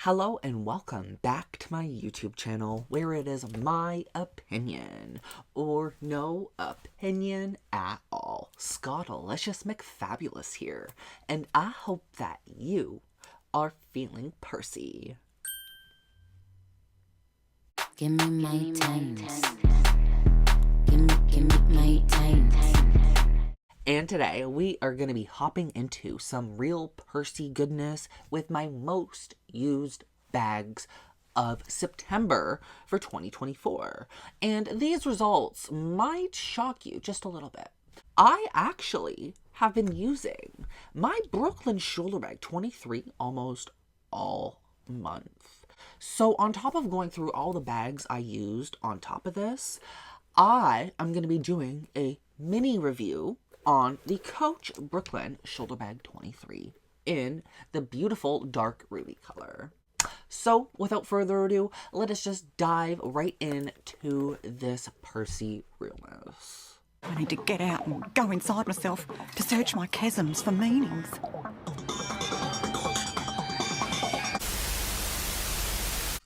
Hello and welcome back to my YouTube channel where it is my opinion, or no opinion at all. Scottalicious McFabulous here, and I hope that you are feeling Percy. Give me my times. Give me my times. And today we are going to be hopping into some real Percy goodness with my most used bags of September for 2024. And these results might shock you just a little bit. I actually have been using my Brooklyn shoulder bag 23 almost all month. So on top of going through all the bags I used on top of this, I am going to be doing a mini review on the Coach Brooklyn shoulder bag 23 in the beautiful dark ruby color. So without further ado, let us just dive right into this Percy realness. I need to get out and go inside myself to search my chasms for meanings.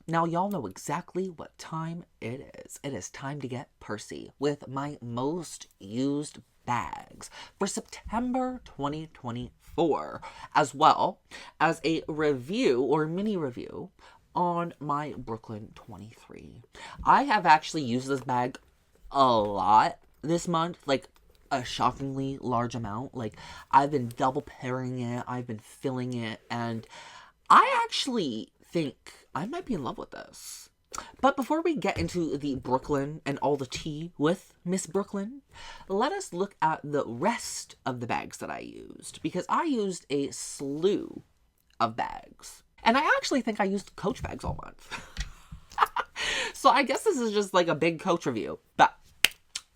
Now y'all know exactly what time it is. It is time to get Percy with my most used bags for September 2024, as well as a review or mini review on my Brooklyn 23. I have actually used this bag a lot this month, like a shockingly large amount. Like I've been double pairing it, I've been filling it, and I actually think I might be in love with this. But before we get into the Brooklyn and all the tea with Miss Brooklyn, let us look at the rest of the bags that I used, because I used a slew of bags. And I actually think I used Coach bags all month. So I guess this is just like a big Coach review, but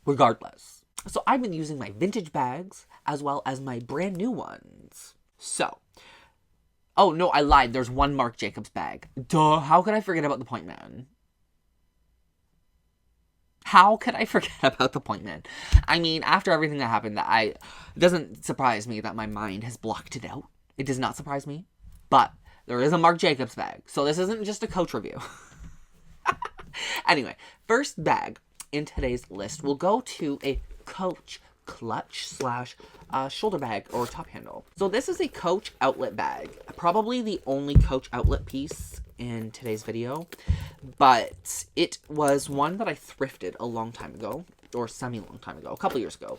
regardless. So I've been using my vintage bags as well as my brand new ones. So, oh, no, I lied. There's one Marc Jacobs bag. Duh, how could I forget about the Point Man? How could I forget about the Point Man? I mean, after everything that happened, it doesn't surprise me that my mind has blocked it out. It does not surprise me. But there is a Marc Jacobs bag, so this isn't just a Coach review. Anyway, first bag in today's list will go to a Coach clutch slash shoulder bag or top handle. So this is a Coach outlet bag, probably the only Coach outlet piece in today's video, but it was one that I thrifted a long time ago, or semi-long time ago, a couple years ago,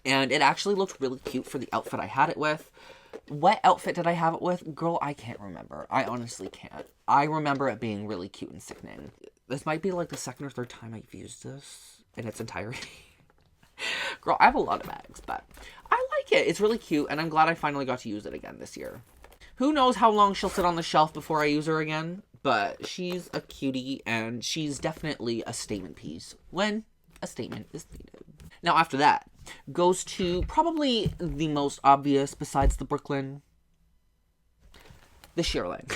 and it actually looked really cute for the outfit I had it with. What outfit did I have it with? Girl, I can't remember. I honestly can't. I remember it being really cute and sickening. This might be like the second or third time I've used this in its entirety. Girl, I have a lot of bags, but I like it. It's really cute, and I'm glad I finally got to use it again this year. Who knows how long she'll sit on the shelf before I use her again, but she's a cutie, and she's definitely a statement piece when a statement is needed. Now, after that, goes to probably the most obvious besides the Brooklyn, the Shearling.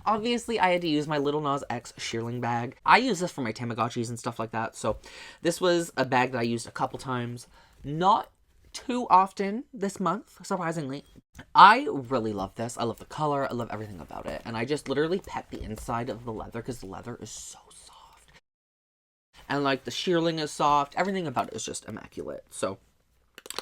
Obviously, I had to use my Little Nas X Shearling bag. I use this for my Tamagotchis and stuff like that, so this was a bag that I used a couple times. Not too often this month, surprisingly. I really love this. I love the color. I love everything about it. And I just literally pet the inside of the leather because the leather is so soft. And like the Shearling is soft. Everything about it is just immaculate. So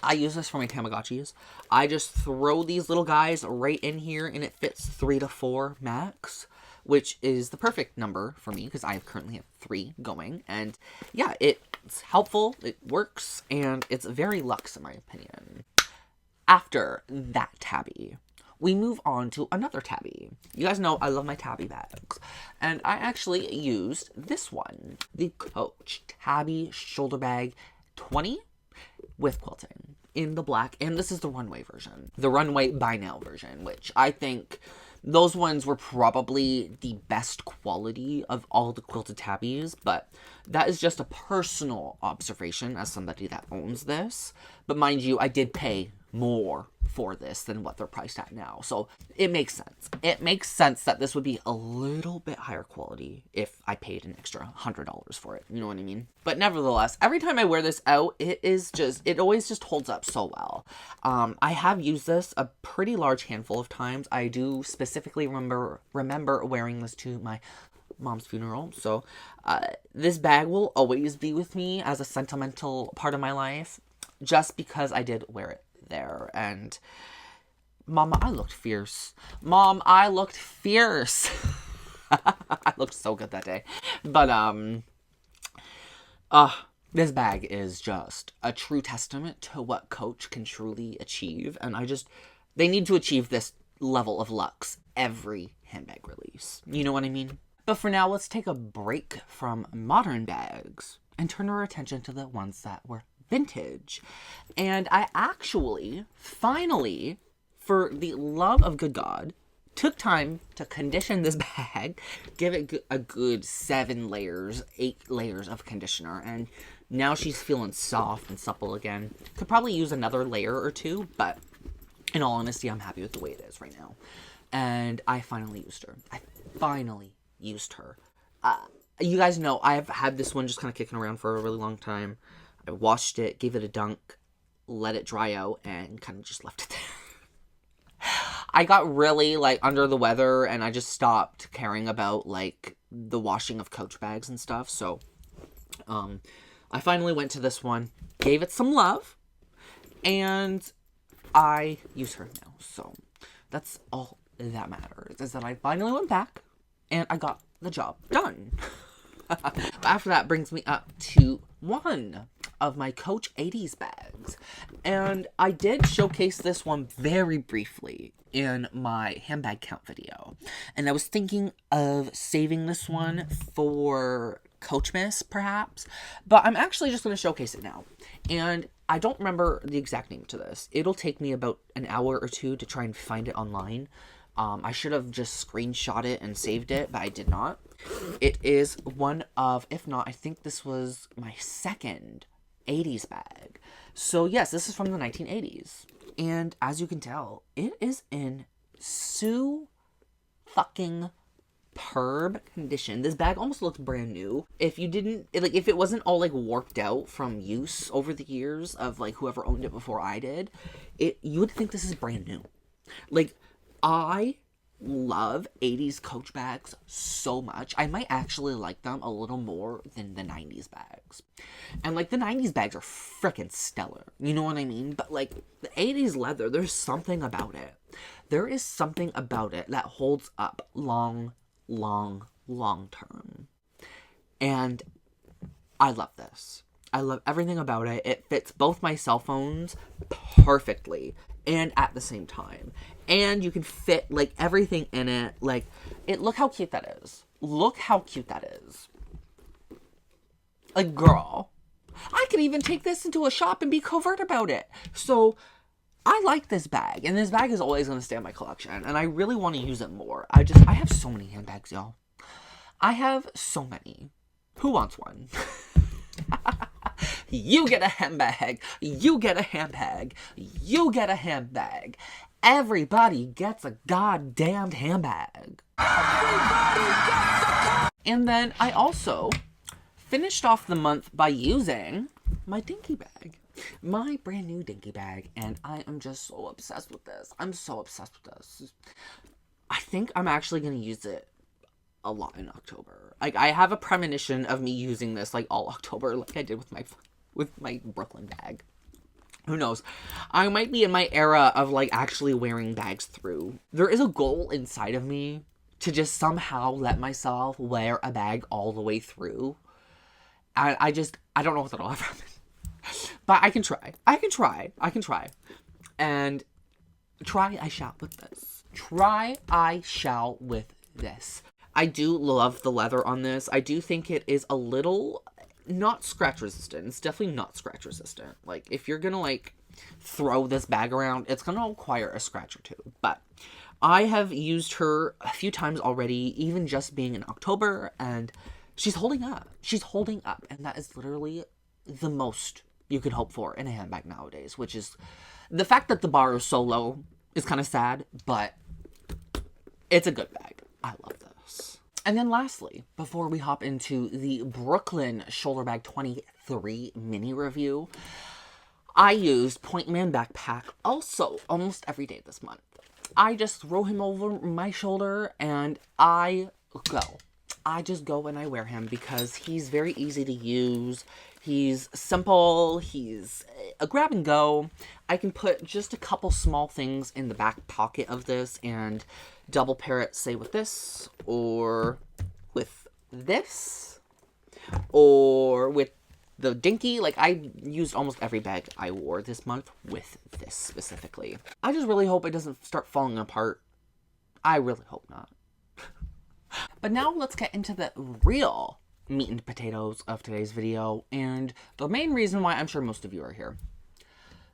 I use this for my Tamagotchis. I just throw these little guys right in here and it fits 3 to 4 max, which is the perfect number for me because I currently have 3 going. And yeah, it's helpful, it works, and it's very luxe in my opinion. After that tabby, we move on to another tabby. You guys know I love my tabby bags. And I actually used this one, the Coach Tabby Shoulder Bag 20 with quilting in the black, and this is the runway version, the runway by now version, which I think those ones were probably the best quality of all the quilted tabbies, but that is just a personal observation as somebody that owns this. But mind you, I did pay more for this than what they're priced at now. So it makes sense. It makes sense that this would be a little bit higher quality if I paid an extra $100 for it. You know what I mean? But nevertheless, every time I wear this out, it always just holds up so well. I have used this a pretty large handful of times. I do specifically remember wearing this to my mom's funeral. So this bag will always be with me as a sentimental part of my life, just because I did wear it there. And Mama, I looked fierce. Mom, I looked fierce. I looked so good that day. But this bag is just a true testament to what Coach can truly achieve. And they need to achieve this level of luxe every handbag release. You know what I mean? But for now, let's take a break from modern bags and turn our attention to the ones that were vintage. And I actually, finally, for the love of good God, took time to condition this bag, give it a good 7 layers, 8 layers of conditioner, and now she's feeling soft and supple again. Could probably use another layer or 2, but in all honesty, I'm happy with the way it is right now. And I finally used her. You guys know I've had this one just kind of kicking around for a really long time. I washed it, gave it a dunk, let it dry out, and kind of just left it there. I got really, under the weather, and I just stopped caring about, the washing of Coach bags and stuff. So, I finally went to this one, gave it some love, and I use her now. So, that's all that matters, is that I finally went back, and I got the job done. After that brings me up to one of my Coach 80s bags. And I did showcase this one very briefly in my handbag count video. And I was thinking of saving this one for Coachmas, perhaps. But I'm actually just going to showcase it now. And I don't remember the exact name to this. It'll take me about an hour or 2 to try and find it online. I should have just screenshot it and saved it, but I did not. It is one of, if not, I think this was my second 80s bag. So yes, this is from the 1980s. And as you can tell, it is in fucking superb condition. This bag almost looks brand new. If it wasn't all warped out from use over the years of whoever owned it before I did, you would think this is brand new. I love 80s Coach bags so much. I might actually like them a little more than the 90s bags. And the 90s bags are freaking stellar. You know what I mean? But the 80s leather, there's something about it. There is something about it that holds up long term. And I love this. I love everything about it. It fits both my cell phones perfectly and at the same time. And you can fit everything in it. Look how cute that is. Look how cute that is. Girl, I could even take this into a shop and be covert about it. So I like this bag, and this bag is always going to stay in my collection, and I really want to use it more. I have so many handbags, y'all. I have so many. Who wants one? You get a handbag. You get a handbag. You get a handbag. Everybody gets a goddamned handbag. And then I also finished off the month by using my Dinky bag. My brand new Dinky bag. And I am just so obsessed with this. I'm so obsessed with this. I think I'm actually going to use it a lot in October. I have a premonition of me using this all October like I did with my Brooklyn bag. Who knows? I might be in my era of actually wearing bags through. There is a goal inside of me to just somehow let myself wear a bag all the way through. I don't know if that'll ever happen. But I can try. And try I shall with this. Try I shall with this. I do love the leather on this. I do think it is a little not scratch resistant. It's definitely not scratch resistant. If you're gonna throw this bag around, it's gonna require a scratch or 2. But I have used her a few times already, even just being in October, and she's holding up. And that is literally the most you could hope for in a handbag nowadays, which is The fact that the bar is so low is kind of sad, but it's a good bag. I love this. And then lastly, before we hop into the Brooklyn Shoulder Bag 23 mini review, I used Point Man backpack also almost every day this month. I just throw him over my shoulder and I go. I just go and I wear him because he's very easy to use. He's simple. He's a grab and go. I can put just a couple small things in the back pocket of this and double pair it, say, with this or with this or with the Dinky. Like, I used almost every bag I wore this month with this specifically. I just really hope it doesn't start falling apart. I really hope not. But now let's get into the real meat and potatoes of today's video, and the main reason why I'm sure most of you are here.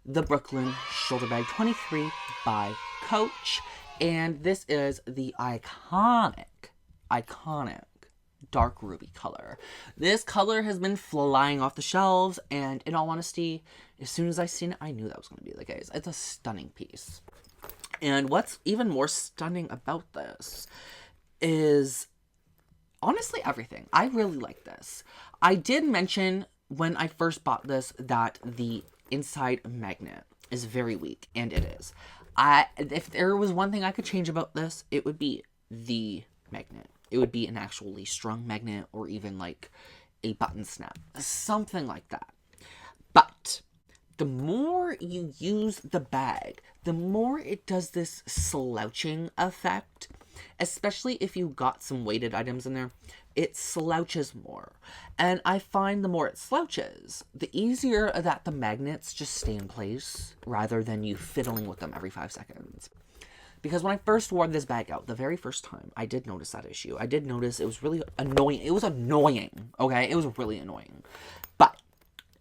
The Brooklyn Shoulder Bag 23 by Coach, and this is the iconic dark ruby color. This color has been flying off the shelves, and in all honesty, as soon as I seen it, I knew that was going to be the case. It's a stunning piece. And what's even more stunning about this is honestly everything. I really like this. I did mention when I first bought this that the inside magnet is very weak, and it is. If there was one thing I could change about this, it would be the magnet. It would be an actually strong magnet, or even like a button snap, something like that. But the more you use the bag, the more it does this slouching effect, especially if you got some weighted items in there. It slouches more. And I find the more it slouches, the easier that the magnets just stay in place rather than you fiddling with them every 5 seconds. Because when I first wore this bag out, the very first time, I did notice that issue. I did notice it was really annoying. It was annoying, okay? It was really annoying. But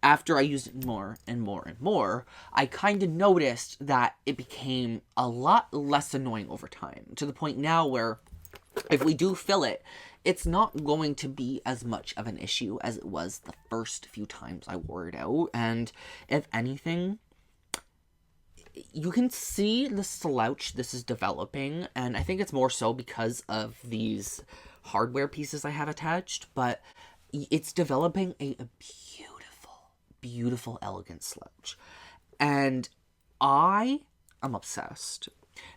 after I used it more and more and more, I kind of noticed that it became a lot less annoying over time. To the point now where if we do fill it, it's not going to be as much of an issue as it was the first few times I wore it out. And if anything, you can see the slouch this is developing, and I think it's more so because of these hardware pieces I have attached, but it's developing a beautiful, elegant slouch. And I am obsessed.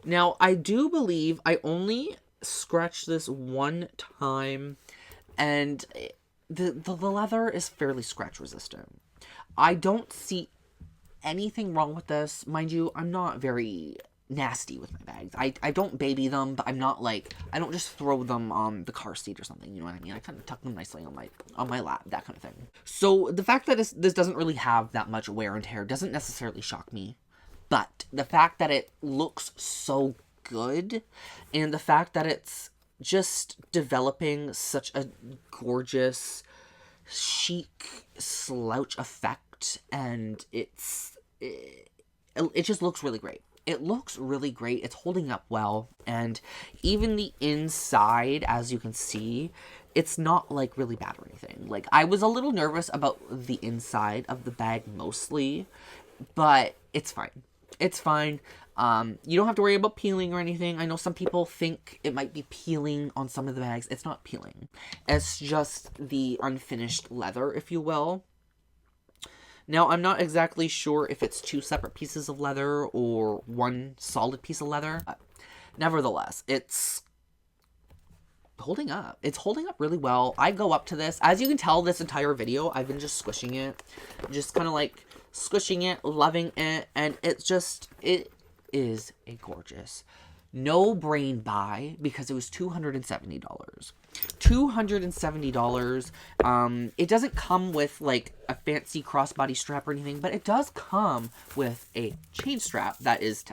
Now, I do believe I only scratched this one time, and the leather is fairly scratch resistant. I don't see anything wrong with this. Mind you, I'm not very nasty with my bags. I don't baby them, but I'm not like, I don't just throw them on the car seat or something, you know what I mean? I kind of tuck them nicely on my lap, that kind of thing. So the fact that this doesn't really have that much wear and tear doesn't necessarily shock me, but the fact that it looks so good, and the fact that it's just developing such a gorgeous, chic slouch effect, and it just looks really great. It looks really great. It's holding up well. And even the inside, as you can see, it's not like really bad or anything. Like, I was a little nervous about the inside of the bag mostly, but it's fine. It's fine. You don't have to worry about peeling or anything. I know some people think it might be peeling on some of the bags. It's not peeling. It's just the unfinished leather, if you will. Now, I'm not exactly sure if it's two separate pieces of leather or one solid piece of leather. Nevertheless, it's holding up. It's holding up really well. I go up to this. As you can tell, this entire video, I've been just squishing it. Just kind of like squishing it, loving it. And it is a gorgeous, no brain buy because it was $270. $270. It doesn't come with like a fancy crossbody strap or anything, but it does come with a chain strap that is,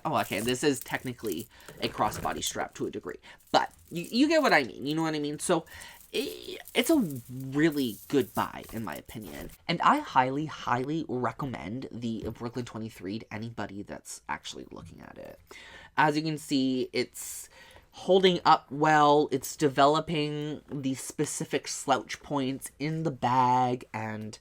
this is technically a crossbody strap to a degree, but you get what I mean, you know what I mean? So it's a really good buy in my opinion, and I highly recommend the Brooklyn 23 to anybody that's actually looking at it. As you can see, it's holding up well. It's developing the specific slouch points in the bag, and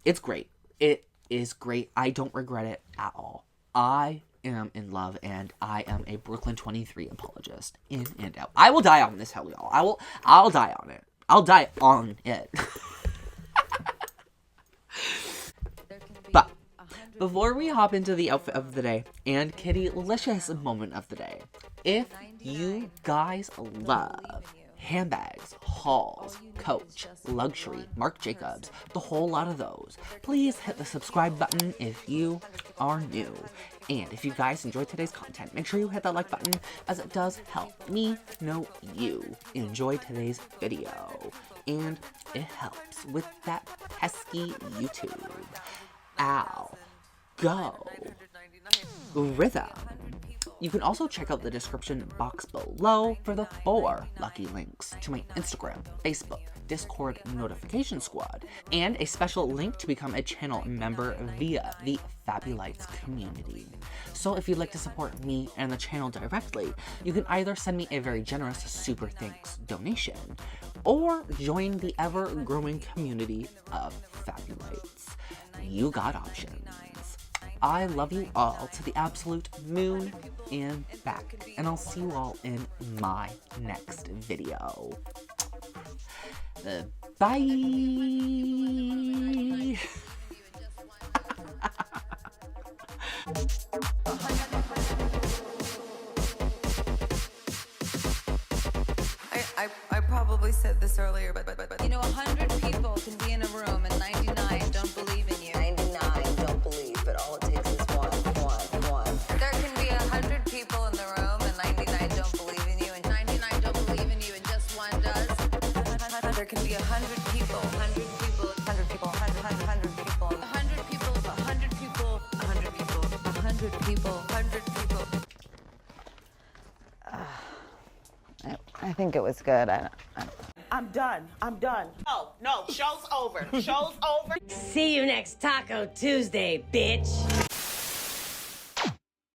it's great. It is great. I don't regret it at all. I am in love, and I am a Brooklyn 23 apologist, in and out. I will die on this hill, y'all. I'll die on it. I'll die on it. But before we hop into the outfit of the day and Kitty-licious moment of the day, if you guys love handbags, hauls, Coach, luxury, Marc Jacobs, the whole lot of those, please hit the subscribe button if you are new. And if you guys enjoyed today's content, make sure you hit that like button, as it does help me know you enjoyed today's video. And it helps with that pesky YouTube. Ow. Go. Rhythm. You can also check out the description box below for the 4 lucky links to my Instagram, Facebook, Discord notification squad, and a special link to become a channel member via the Fabulites community. So if you'd like to support me and the channel directly, you can either send me a very generous super thanks donation, or join the ever-growing community of Fabulites. You got options. I love you all to the absolute moon and back, and I'll see you all in my next video. Bye! I probably said this earlier, but you know, 100 people can be in a room and 99 don't believe in you. 99 don't believe, but all it takes is one. There can be 100 people in the room and 99 don't believe in you, and 99 don't believe in you, and just one does. There can be 100 people, 100 people, 100 people, 100 people, 100 people, 100 people, 100 people, 100 people, 100 people. I think it was good. I'm done. No, show's over. Show's over. See you next Taco Tuesday, bitch.